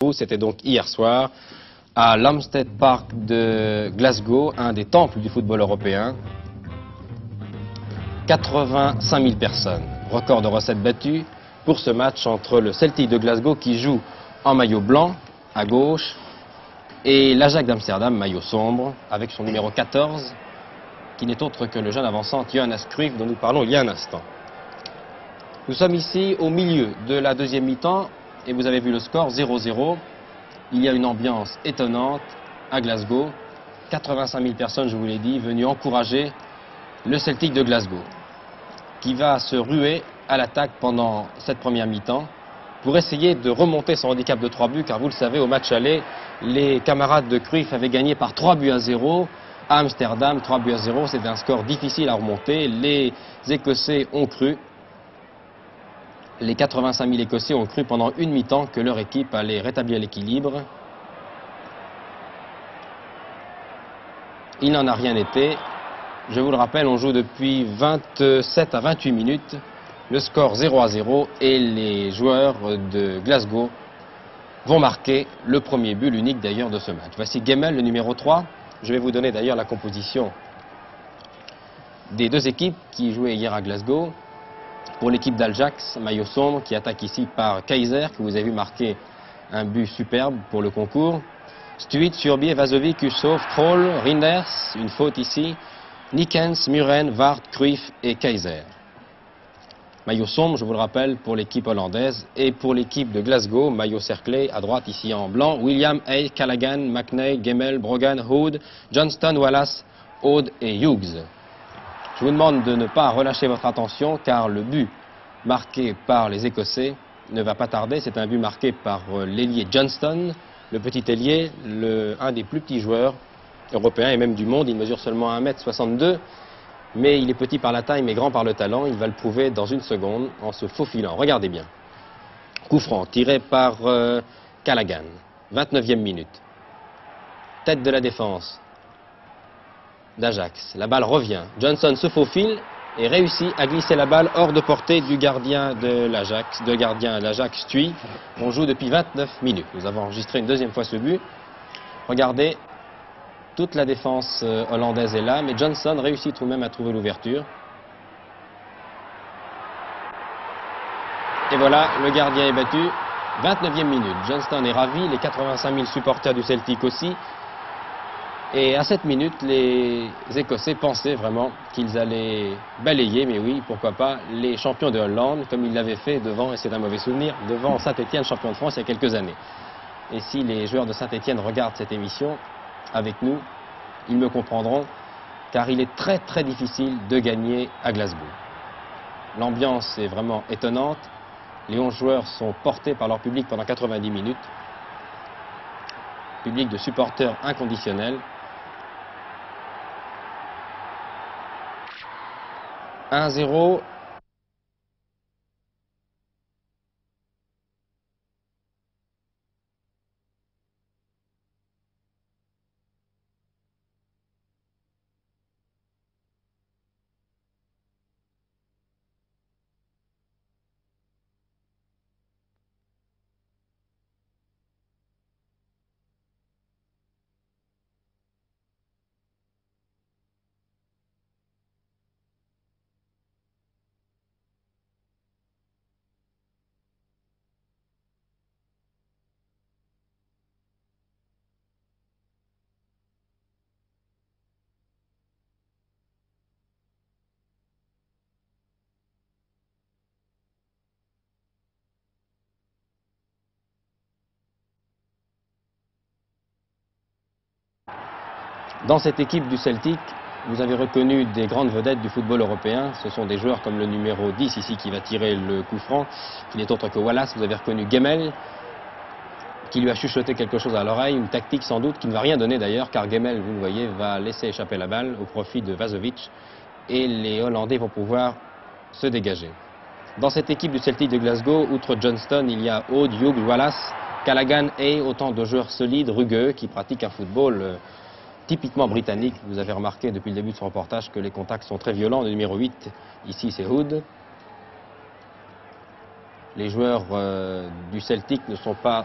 vous, c'était donc hier soir à l'Hampstead Park de Glasgow, un des temples du football européen. 85 000 personnes, record de recettes battues pour ce match entre le Celtic de Glasgow qui joue en maillot blanc à gauche et l'Ajax d'Amsterdam, maillot sombre, avec son numéro 14, qui n'est autre que le jeune avançant Johannes Cruyff dont nous parlons il y a un instant. Nous sommes ici au milieu de la deuxième mi-temps et vous avez vu le score 0-0. Il y a une ambiance étonnante à Glasgow. 85 000 personnes, je vous l'ai dit, venues encourager le Celtic de Glasgow, qui va se ruer à l'attaque pendant cette première mi-temps pour essayer de remonter son handicap de 3 buts, car vous le savez, au match aller, les camarades de Cruyff avaient gagné par 3-0 à Amsterdam. 3-0, c'est un score difficile à remonter. Les Écossais ont cru, les 85 000 Écossais ont cru pendant une mi-temps que leur équipe allait rétablir l'équilibre. Il n'en a rien été. Je vous le rappelle, on joue depuis 27 à 28 minutes, le score 0-0 et les joueurs de Glasgow vont marquer le premier but, l'unique d'ailleurs de ce match. Voici Gemmell, le numéro 3. Je vais vous donner d'ailleurs la composition des deux équipes qui jouaient hier à Glasgow. Pour l'équipe d'Ajax, maillot sombre, qui attaque ici par Kaiser, que vous avez vu marquer un but superbe pour le concours. Stuit, Surbier, Vazovic, Usov, Troll, Rinders, une faute ici. Nickens, Muren, Vart, Cruyff et Kaiser. Maillot sombre, je vous le rappelle, pour l'équipe hollandaise. Et pour l'équipe de Glasgow, maillot cerclé, à droite ici en blanc, William, Hay, Callaghan, McNeil, Gemmell, Brogan, Hood, Johnston, Wallace, Aude et Hughes. Je vous demande de ne pas relâcher votre attention, car le but marqué par les Écossais ne va pas tarder. C'est un but marqué par l'ailier Johnston, le petit ailier, un des plus petits joueurs européen et même du monde. Il mesure seulement 1,62 m, mais il est petit par la taille mais grand par le talent. Il va le prouver dans une seconde en se faufilant. Regardez bien. Coup franc tiré par Callaghan, 29e minute. Tête de la défense d'Ajax. La balle revient. Johnson se faufile et réussit à glisser la balle hors de portée du gardien de l'Ajax, Stuy. On joue depuis 29 minutes. Nous avons enregistré une deuxième fois ce but. Regardez. Toute la défense hollandaise est là, mais Johnson réussit tout de même à trouver l'ouverture. Et voilà, le gardien est battu. 29e minute. Johnston est ravi, les 85 000 supporters du Celtic aussi. Et à cette minute, les Écossais pensaient vraiment qu'ils allaient balayer, mais oui, pourquoi pas, les champions de Hollande, comme ils l'avaient fait devant, et c'est un mauvais souvenir, devant Saint-Étienne, champion de France, il y a quelques années. Et si les joueurs de Saint-Étienne regardent cette émission avec nous, ils me comprendront, car il est très très difficile de gagner à Glasgow. L'ambiance est vraiment étonnante. Les 11 joueurs sont portés par leur public pendant 90 minutes. Public de supporters inconditionnels. 1-0. Dans cette équipe du Celtic, vous avez reconnu des grandes vedettes du football européen. Ce sont des joueurs comme le numéro 10 ici qui va tirer le coup franc, qui n'est autre que Wallace. Vous avez reconnu Gemmell, qui lui a chuchoté quelque chose à l'oreille, une tactique sans doute qui ne va rien donner d'ailleurs, car Gemmell, vous le voyez, va laisser échapper la balle au profit de Vazovic et les Hollandais vont pouvoir se dégager. Dans cette équipe du Celtic de Glasgow, outre Johnston, il y a Aude, Hughes, Wallace, Callaghan et autant de joueurs solides, rugueux, qui pratiquent un football typiquement britannique. Vous avez remarqué depuis le début de ce reportage que les contacts sont très violents. Le numéro 8, ici, c'est Hood. Les joueurs du Celtic ne sont pas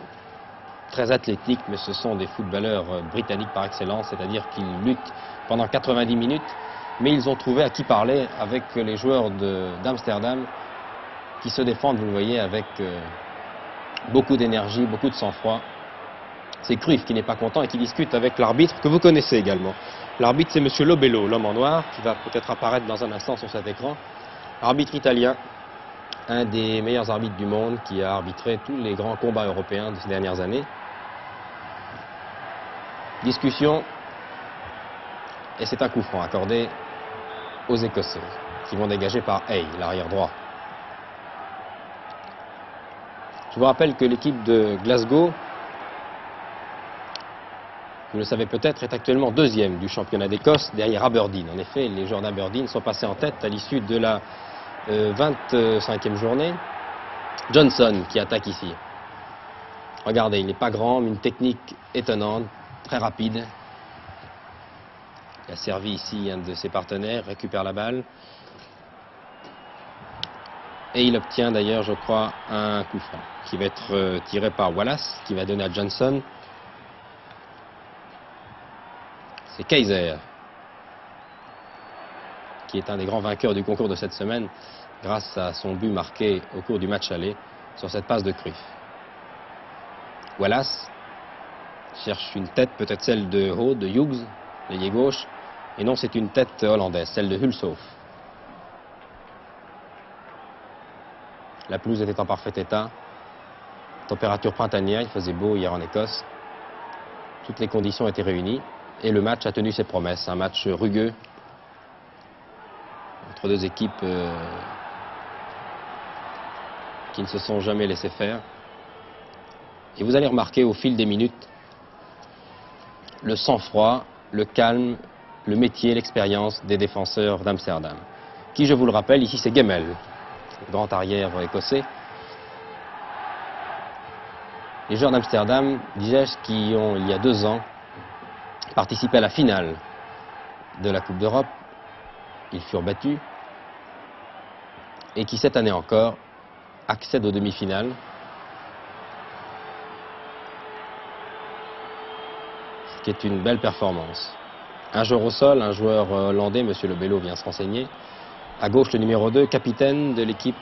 très athlétiques, mais ce sont des footballeurs britanniques par excellence, c'est-à-dire qu'ils luttent pendant 90 minutes, mais ils ont trouvé à qui parler avec les joueurs d'Amsterdam qui se défendent, vous le voyez, avec beaucoup d'énergie, beaucoup de sang-froid. C'est Cruyff qui n'est pas content et qui discute avec l'arbitre que vous connaissez également. L'arbitre, c'est Monsieur Lobello, l'homme en noir, qui va peut-être apparaître dans un instant sur cet écran. Arbitre italien, un des meilleurs arbitres du monde, qui a arbitré tous les grands combats européens de ces dernières années. Discussion, et c'est un coup franc accordé aux Écossais, qui vont dégager par Hay, l'arrière droit. Je vous rappelle que l'équipe de Glasgow, vous le savez peut-être, est actuellement deuxième du championnat d'Écosse derrière Aberdeen. En effet, les joueurs d'Aberdeen sont passés en tête à l'issue de la 25e journée. Johnson qui attaque ici. Regardez, il n'est pas grand, mais une technique étonnante, très rapide. Il a servi ici un de ses partenaires, récupère la balle. Et il obtient d'ailleurs, je crois, un coup franc qui va être tiré par Wallace, qui va donner à Johnson. C'est Kaiser, qui est un des grands vainqueurs du concours de cette semaine, grâce à son but marqué au cours du match aller sur cette passe de Cruyff. Wallace cherche une tête, peut-être celle de Ho, de Hughes, l'ailier gauche, et non, c'est une tête hollandaise, celle de Hulshoff. La pelouse était en parfait état, température printanière, il faisait beau hier en Écosse, toutes les conditions étaient réunies. Et le match a tenu ses promesses, un match rugueux entre deux équipes qui ne se sont jamais laissées faire. Et vous allez remarquer au fil des minutes le sang-froid, le calme, le métier, l'expérience des défenseurs d'Amsterdam. Qui, je vous le rappelle, ici c'est Gemmell, le grand arrière écossais. Les joueurs d'Amsterdam, disais-je, qui ont, il y a 2 ans, participé à la finale de la Coupe d'Europe, ils furent battus, et qui cette année encore accèdent aux demi-finales. Ce qui est une belle performance. Un joueur au sol, un joueur hollandais, Monsieur Lobello vient se renseigner. À gauche, le numéro 2, capitaine de l'équipe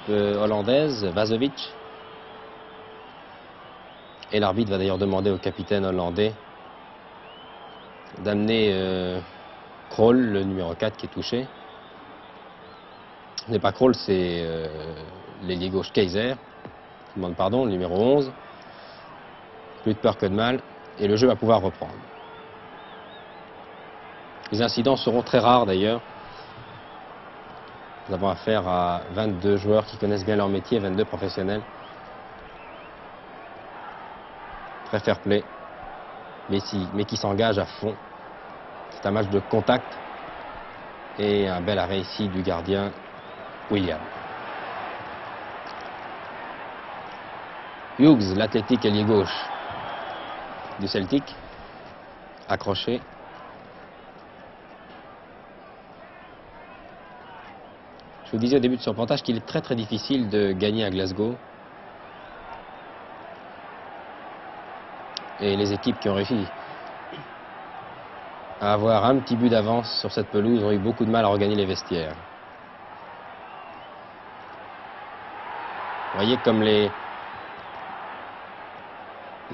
hollandaise, Vazovic. Et l'arbitre va d'ailleurs demander au capitaine hollandais d'amener Krol, le numéro 4 qui est touché. Ce n'est pas Krol, c'est l'ailier gauche Kaiser. Je demande pardon, le numéro 11. Plus de peur que de mal. Et le jeu va pouvoir reprendre. Les incidents seront très rares d'ailleurs. Nous avons affaire à 22 joueurs qui connaissent bien leur métier, 22 professionnels. Très fair-play, mais qui s'engagent à fond. C'est un match de contact et un bel arrêt ici du gardien William. Hughes, l'athlétique ailier gauche du Celtic, accroché. Je vous disais au début de ce reportage qu'il est très difficile de gagner à Glasgow. Et les équipes qui ont réussi à avoir un petit but d'avance sur cette pelouse ont eu beaucoup de mal à regagner les vestiaires. Vous voyez comme les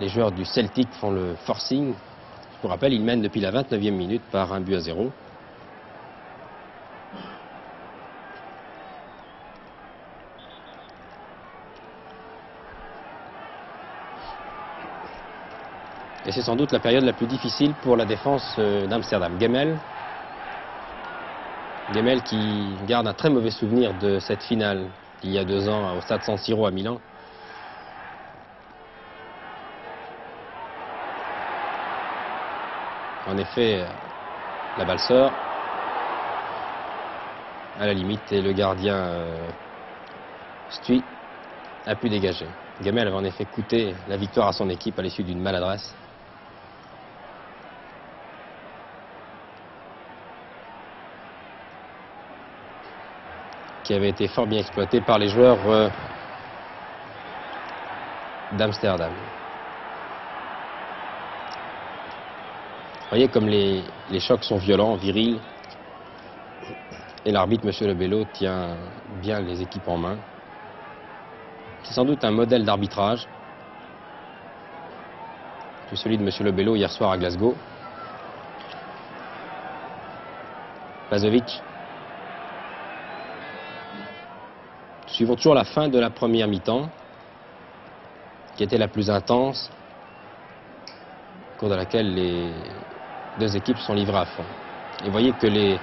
joueurs du Celtic font le forcing. Je vous rappelle, ils mènent depuis la 29e minute par 1-0. Et c'est sans doute la période la plus difficile pour la défense d'Amsterdam. Gemmell qui garde un très mauvais souvenir de cette finale il y a 2 ans au stade San Siro à Milan. En effet, la balle sort à la limite et le gardien Stui a pu dégager. Gemmell avait en effet coûté la victoire à son équipe à l'issue d'une maladresse. Qui avait été fort bien exploité par les joueurs d'Amsterdam. voyez comme les chocs sont violents, virils. Et l'arbitre, M. Lebello, tient bien les équipes en main. C'est sans doute un modèle d'arbitrage. C'est celui de M. Lebello hier soir à Glasgow. Vazovic. Suivons toujours la fin de la première mi-temps, qui était la plus intense, au cours de laquelle les deux équipes sont livrées à fond. Et vous voyez que les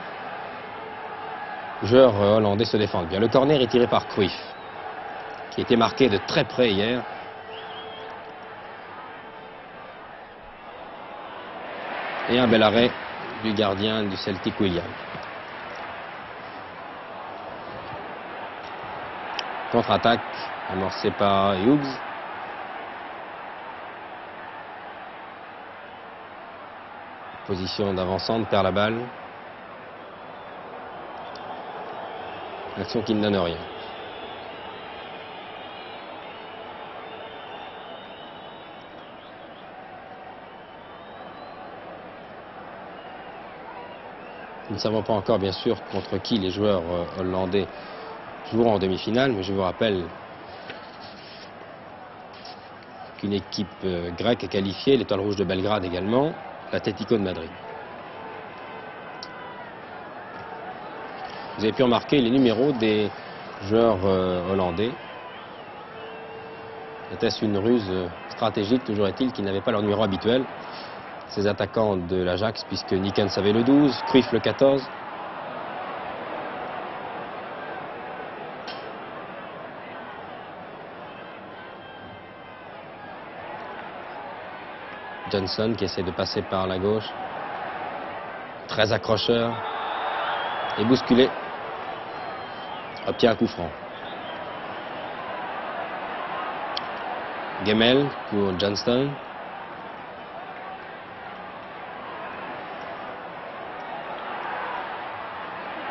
joueurs hollandais se défendent bien. Le corner est tiré par Cruyff, qui a été marqué de très près hier. Et un bel arrêt du gardien du Celtic, William. Contre-attaque amorcée par Hughes. Position d'avançante, perd la balle. Action qui ne donne rien. Nous ne savons pas encore, bien sûr, contre qui les joueurs hollandais joueront en demi-finale, mais je vous rappelle qu'une équipe grecque est qualifiée, l'Étoile Rouge de Belgrade également, l'Atlético de Madrid. Vous avez pu remarquer les numéros des joueurs hollandais. Était-ce une ruse stratégique, toujours est-il, qu'ils n'avaient pas leur numéro habituel? Ces attaquants de l'Ajax, puisque Nikens avait le 12, Cruyff le 14. Johnson qui essaie de passer par la gauche. Très accrocheur. Et bousculé. Obtient un coup franc. Gemel pour Johnston.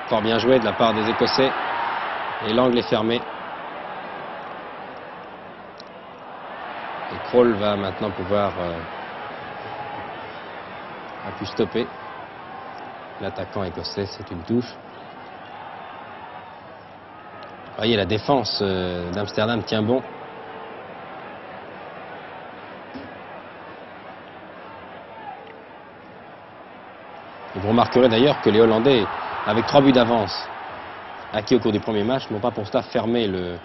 Fort bien joué de la part des Écossais. Et l'angle est fermé. Et Krol va maintenant pouvoir a pu stopper l'attaquant écossais. C'est une touche. Vous voyez, la défense d'Amsterdam tient bon. Et vous remarquerez d'ailleurs que les Hollandais, avec 3 buts d'avance acquis au cours du premier match, n'ont pas pour cela fermé le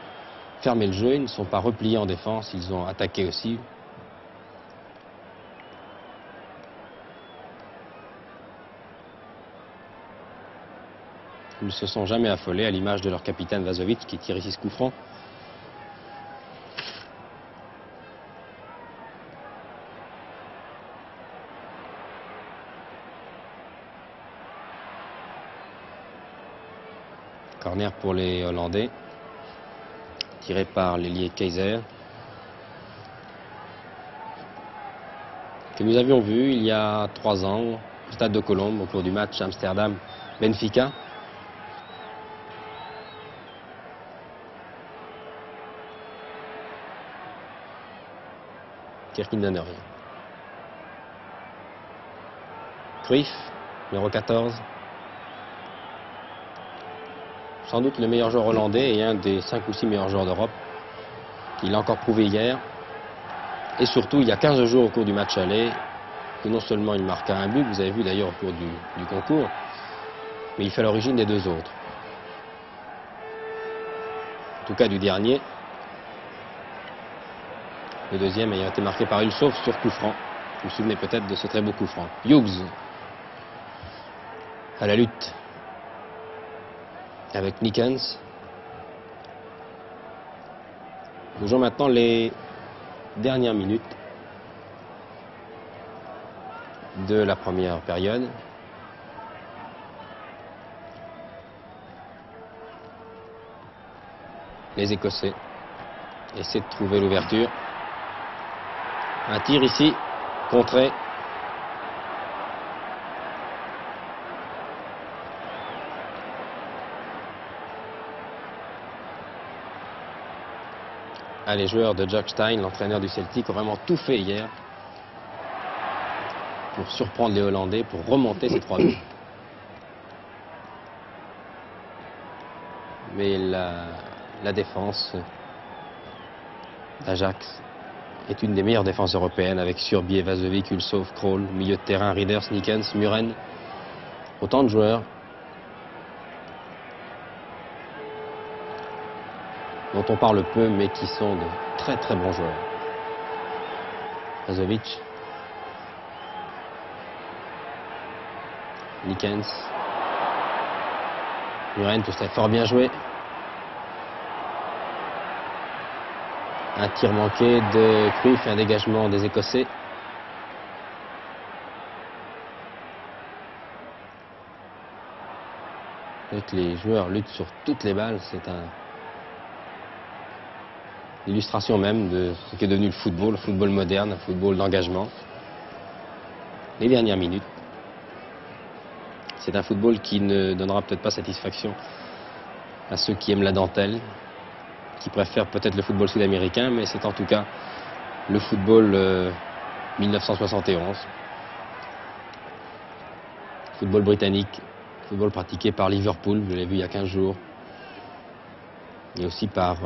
jeu. Ils ne sont pas repliés en défense, ils ont attaqué aussi. Ils ne se sont jamais affolés, à l'image de leur capitaine Vazovic qui tire ici ce coup franc. Corner pour les Hollandais, tiré par l'ailier Kaiser, que nous avions vu il y a 3 ans au stade de Colombes au cours du match Amsterdam-Benfica. Tir qui ne donne rien. Cruyff, numéro 14. Sans doute le meilleur joueur hollandais et un des 5 ou 6 meilleurs joueurs d'Europe. Il l'a encore prouvé hier. Et surtout, il y a 15 jours au cours du match aller, que non seulement il marqua un but, vous avez vu d'ailleurs au cours du concours, mais il fait l'origine des 2 autres. En tout cas du dernier. Le deuxième ayant été marqué par Ulsov sur coup franc. Vous vous souvenez peut-être de ce très beau coup franc. Hughes à la lutte avec Nikens. Nous jouons maintenant les dernières minutes de la première période. Les Écossais essaient de trouver l'ouverture. Un tir ici, contré. Les joueurs de Jack Stein, l'entraîneur du Celtic, ont vraiment tout fait hier pour surprendre les Hollandais, pour remonter ces 3 buts. Mais la défense d'Ajax est une des meilleures défenses européennes avec Surbier, Vazovic, Ulsov, Krol, milieu de terrain, Rieders, Nickens, Muren. Autant de joueurs dont on parle peu mais qui sont de très très bons joueurs. Vazovic, Nickens, Muren, tout ça fort bien joué. Un tir manqué de Cruyff et un dégagement des Écossais. Donc les joueurs luttent sur toutes les balles, c'est l'illustration même de ce qu'est devenu le football moderne, un football d'engagement. Les dernières minutes. C'est un football qui ne donnera peut-être pas satisfaction à ceux qui aiment la dentelle, qui préfèrent peut-être le football sud-américain, mais c'est en tout cas le football 1971. Football britannique, football pratiqué par Liverpool, je l'ai vu il y a 15 jours, et aussi par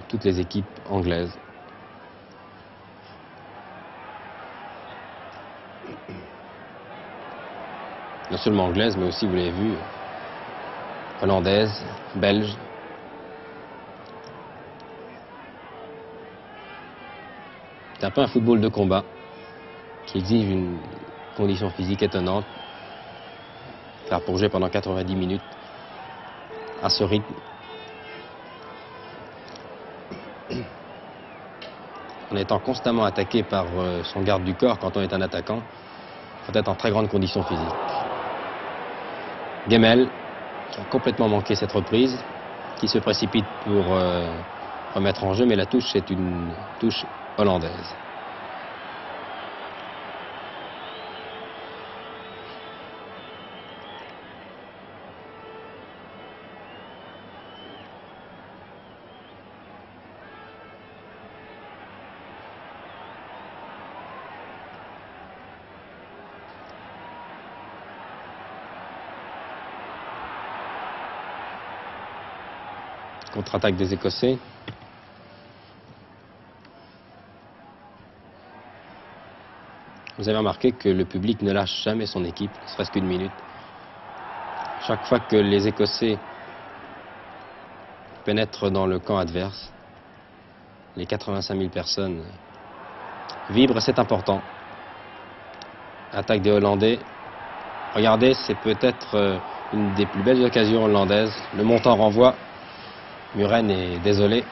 toutes les équipes anglaises. Non seulement anglaises, mais aussi, vous l'avez vu, hollandaises, belges. C'est un peu un football de combat qui exige une condition physique étonnante. Car pour jouer pendant 90 minutes à ce rythme, en étant constamment attaqué par son garde du corps quand on est un attaquant, il faut être en très grande condition physique. Gemel, qui a complètement manqué cette reprise, qui se précipite pour remettre en jeu, mais la touche est une touche hollandaise. Contre-attaque des Écossais. Vous avez remarqué que le public ne lâche jamais son équipe, ne serait-ce qu'une minute. Chaque fois que les Écossais pénètrent dans le camp adverse, les 85 000 personnes vibrent, c'est important. Attaque des Hollandais. Regardez, c'est peut-être une des plus belles occasions hollandaises. Le montant renvoie. Muren est désolé. Vous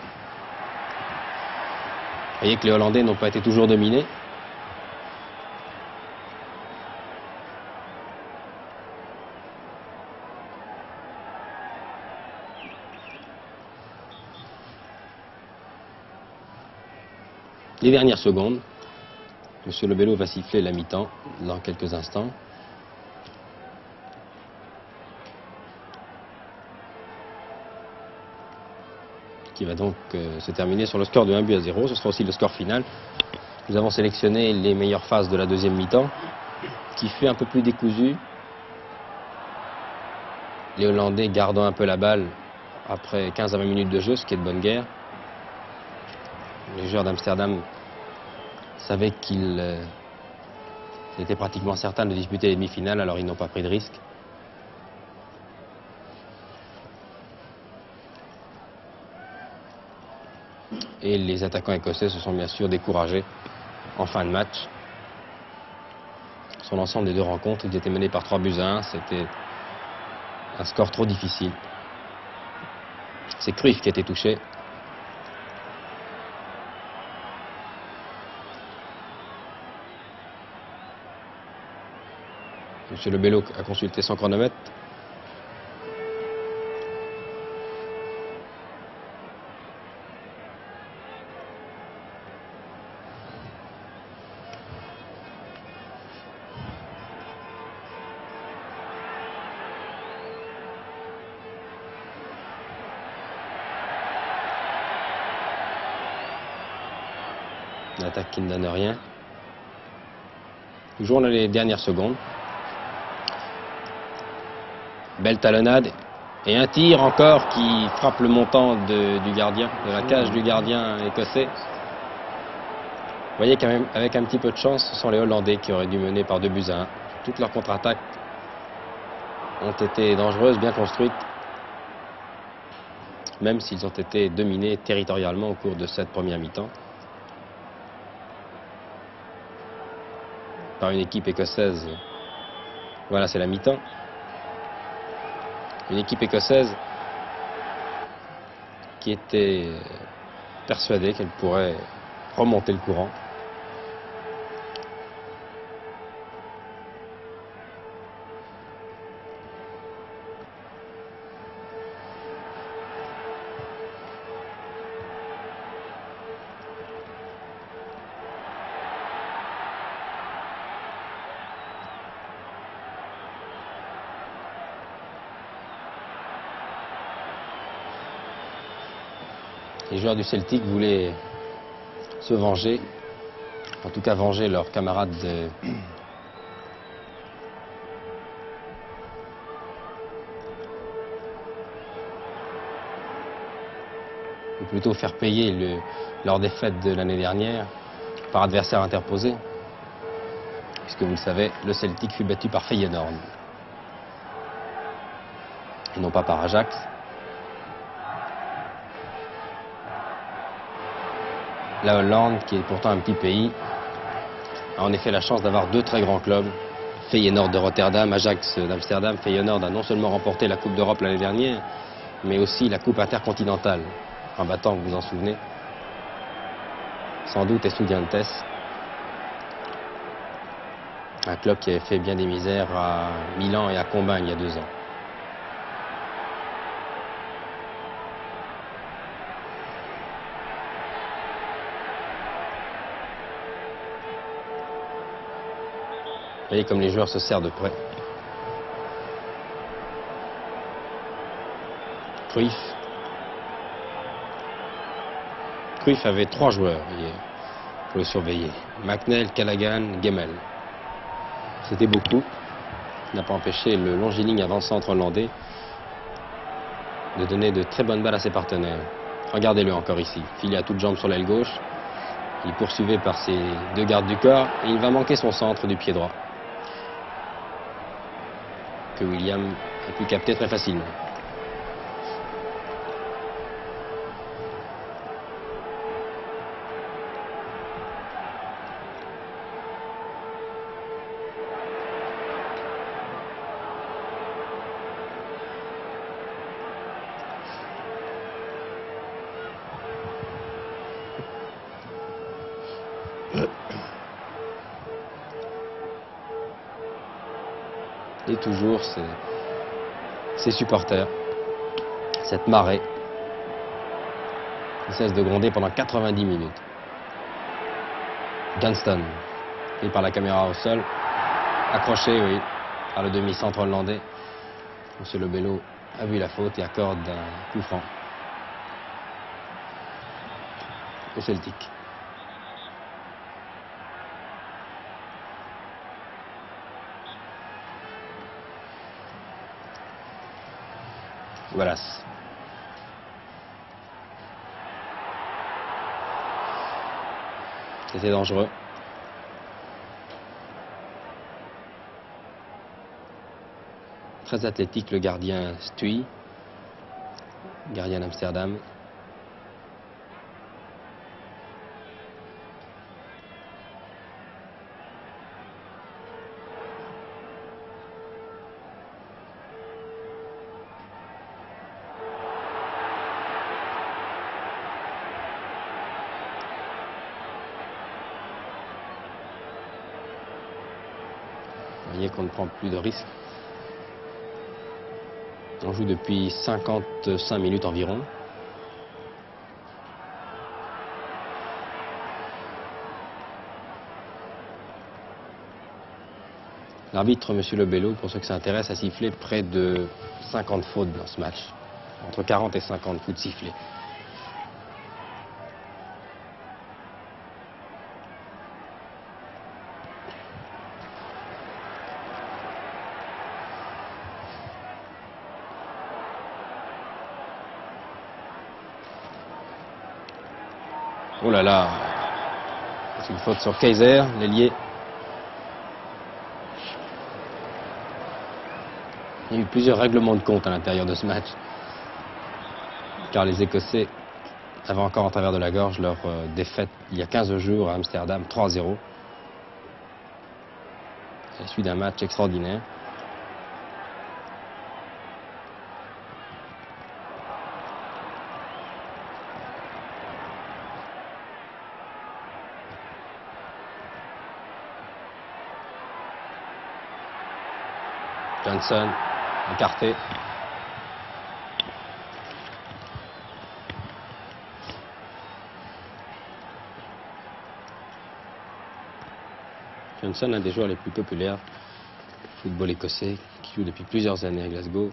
voyez que les Hollandais n'ont pas été toujours dominés. Les dernières secondes. Monsieur Lebello va siffler la mi-temps dans quelques instants. Qui va donc se terminer sur le score de 1-0. Ce sera aussi le score final. Nous avons sélectionné les meilleures phases de la deuxième mi-temps, qui fut un peu plus décousue. Les Hollandais gardant un peu la balle après 15 à 20 minutes de jeu, ce qui est de bonne guerre. Les joueurs d'Amsterdam savaient qu'ils étaient pratiquement certains de disputer les demi-finales, alors ils n'ont pas pris de risque. Et les attaquants écossais se sont bien sûr découragés en fin de match. Sur l'ensemble des deux rencontres, ils étaient menés par 3-1. C'était un score trop difficile. C'est Cruyff qui a été touché. Monsieur Lebello a consulté son chronomètre. Une attaque qui ne donne rien. Toujours dans les dernières secondes. Belle talonnade. Et un tir encore qui frappe le montant du gardien, de la cage du gardien écossais. Vous voyez qu'avec un petit peu de chance, ce sont les Hollandais qui auraient dû mener par 2-1. Toutes leurs contre-attaques ont été dangereuses, bien construites, même s'ils ont été dominés territorialement au cours de cette première mi-temps par une équipe écossaise. Voilà, c'est la mi-temps. Une équipe écossaise qui était persuadée qu'elle pourrait remonter le courant. Les joueurs du Celtic voulaient se venger, en tout cas venger leurs camarades ou plutôt faire payer leur défaite de l'année dernière par adversaire interposé, puisque vous le savez, le Celtic fut battu par Feyenoord et non pas par Ajax. La Hollande, qui est pourtant un petit pays, a en effet la chance d'avoir deux très grands clubs, Feyenoord de Rotterdam, Ajax d'Amsterdam. Feyenoord a non seulement remporté la Coupe d'Europe l'année dernière, mais aussi la Coupe intercontinentale, en battant, vous vous en souvenez, sans doute Estudiantes, un club qui avait fait bien des misères à Milan et à Combine il y a 2 ans. Vous voyez comme les joueurs se serrent de près. Cruyff avait 3 joueurs hier pour le surveiller. McNeil, Callaghan, Gemmel. C'était beaucoup. Il n'a pas empêché le longiligne avant-centre hollandais de donner de très bonnes balles à ses partenaires. Regardez-le encore ici. Filé à toutes jambes sur l'aile gauche. Il est poursuivi par ses 2 gardes du corps et il va manquer son centre du pied droit, que William a pu capter très facilement. Et toujours ces supporters, cette marée, ne cesse de gronder pendant 90 minutes. Gunston, pris par la caméra au sol, accroché, oui, par le demi-centre hollandais. Monsieur Lebello a vu la faute et accorde un coup franc au Celtic. Voilà. C'était dangereux. Très athlétique le gardien Stui, gardien d'Amsterdam. Vous voyez qu'on ne prend plus de risques. On joue depuis 55 minutes environ. L'arbitre, M. Lebello, pour ceux que ça intéresse, a sifflé près de 50 fautes dans ce match. Entre 40 et 50 coups de sifflet. Oh là là. C'est une faute sur Kaiser, l'ailier. Il y a eu plusieurs règlements de compte à l'intérieur de ce match. Car les Écossais avaient encore en travers de la gorge leur défaite il y a 15 jours à Amsterdam, 3-0. À la suite d'un match extraordinaire. Johnson, écarté. Johnson, un des joueurs les plus populaires du football écossais, qui joue depuis plusieurs années à Glasgow.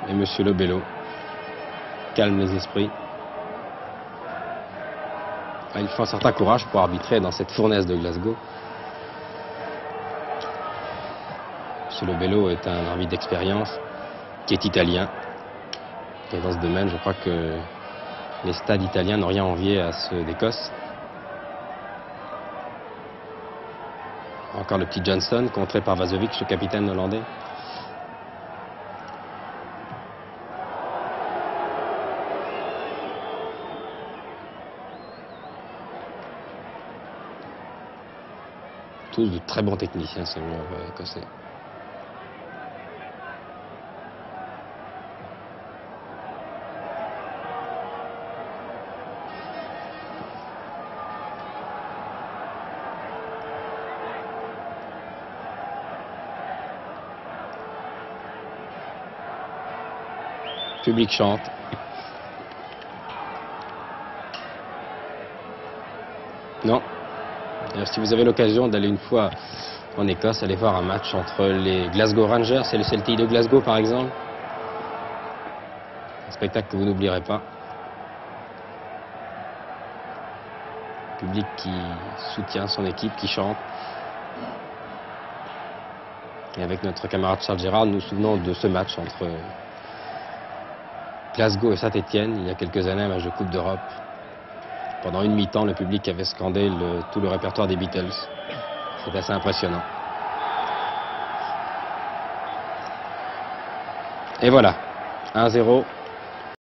Et Monsieur Lobello calme les esprits. Il faut un certain courage pour arbitrer dans cette fournaise de Glasgow. Monsieur Lobello est un arbitre d'expérience qui est italien. Et dans ce domaine, je crois que les stades italiens n'ont rien envié à ceux d'Écosse. Encore le petit Johnson, contré par Vazovic, le capitaine hollandais. Tous de très bons techniciens, ces joueurs écossais. Le public chante. Non. Alors, si vous avez l'occasion d'aller une fois en Écosse, allez voir un match entre les Glasgow Rangers et le Celtic de Glasgow, par exemple. Un spectacle que vous n'oublierez pas. Le public qui soutient son équipe, qui chante. Et avec notre camarade Charles Gérard, nous nous souvenons de ce match entre Glasgow et Saint-Étienne, il y a quelques années, un match de Coupe d'Europe. Pendant une mi-temps, le public avait scandé tout le répertoire des Beatles. C'est assez impressionnant. Et voilà, 1-0